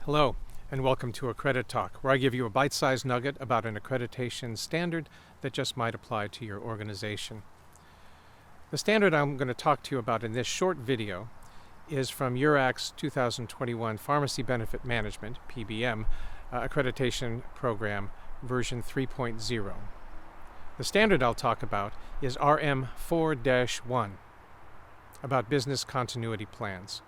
Hello, and welcome to Accreditalk, where I give you a bite-sized nugget about an accreditation standard that just might apply to your organization. The standard I'm going to talk to you about in this short video is from URAC's 2021 Pharmacy Benefit Management, PBM, accreditation program, version 3.0. The standard I'll talk about is RM 4-1, about business continuity plans.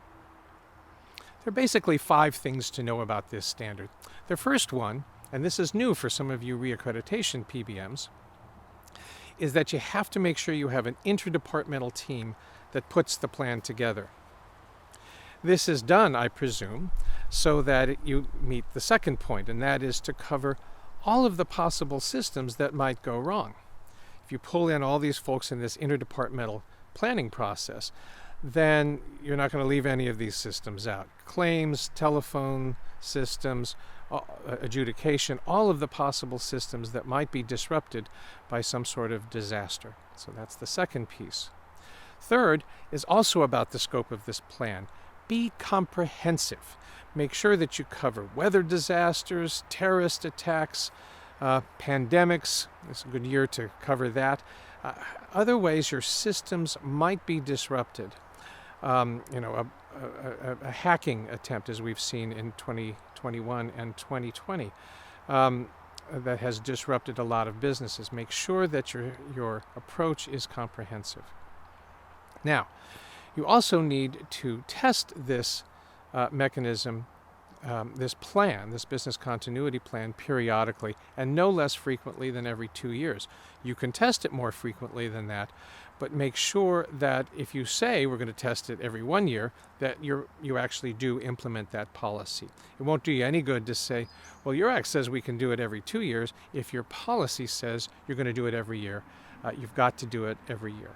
There are basically 5 things to know about this standard. The first one, and this is new for some of you reaccreditation PBMs, is that you have to make sure you have an interdepartmental team that puts the plan together. This is done, I presume, so that you meet the second point, and that is to cover all of the possible systems that might go wrong. If you pull in all these folks in this interdepartmental planning process, then you're not going to leave any of these systems out. Claims, telephone systems, adjudication, all of the possible systems that might be disrupted by some sort of disaster. So that's the second piece. Third is also about the scope of this plan. Be comprehensive. Make sure that you cover weather disasters, terrorist attacks, pandemics. It's a good year to cover that. Other ways your systems might be disrupted. A hacking attempt, as we've seen in 2021 and 2020, that has disrupted a lot of businesses. Make sure that your approach is comprehensive. Now, you also need to test this mechanism, this business continuity plan, periodically, and no less frequently than every 2 years. You can test it more frequently than that, but make sure that if you say we're going to test it every 1 year, that you actually do implement that policy. It won't do you any good to say, well, URAC says we can do it every 2 years. If your policy says you're going to do it every year, you've got to do it every year,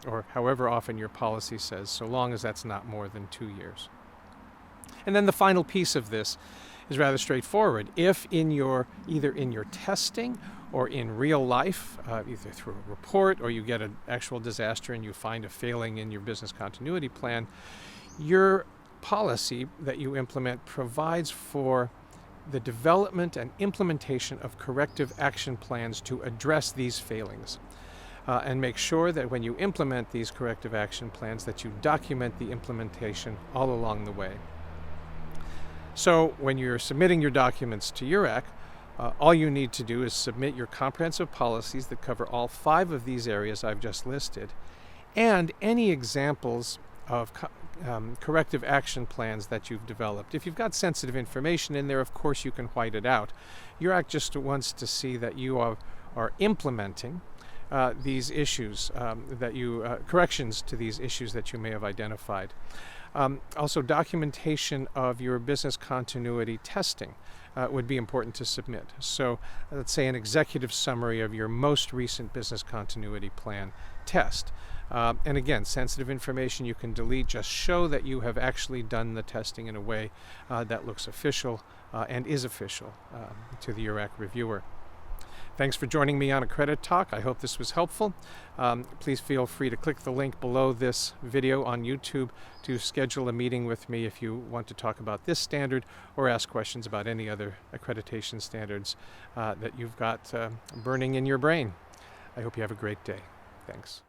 or however often your policy says, so long as that's not more than 2 years. And then the final piece of this is rather straightforward. If either in your testing or in real life, either through a report or you get an actual disaster and you find a failing in your business continuity plan, your policy that you implement provides for the development and implementation of corrective action plans to address these failings. And make sure that when you implement these corrective action plans that you document the implementation all along the way. So when you're submitting your documents to URAC, all you need to do is submit your comprehensive policies that cover all 5 of these areas I've just listed, and any examples of corrective action plans that you've developed. If you've got sensitive information in there, of course you can white it out. URAC just wants to see that you are implementing these issues, corrections to these issues that you may have identified. Also, documentation of your business continuity testing would be important to submit. So let's say an executive summary of your most recent business continuity plan test. And again, sensitive information you can delete. Just show that you have actually done the testing in a way that looks official and is official to the URAC reviewer. Thanks for joining me on Accreditalk. I hope this was helpful. Please feel free to click the link below this video on YouTube to schedule a meeting with me if you want to talk about this standard or ask questions about any other accreditation standards that you've got burning in your brain. I hope you have a great day. Thanks.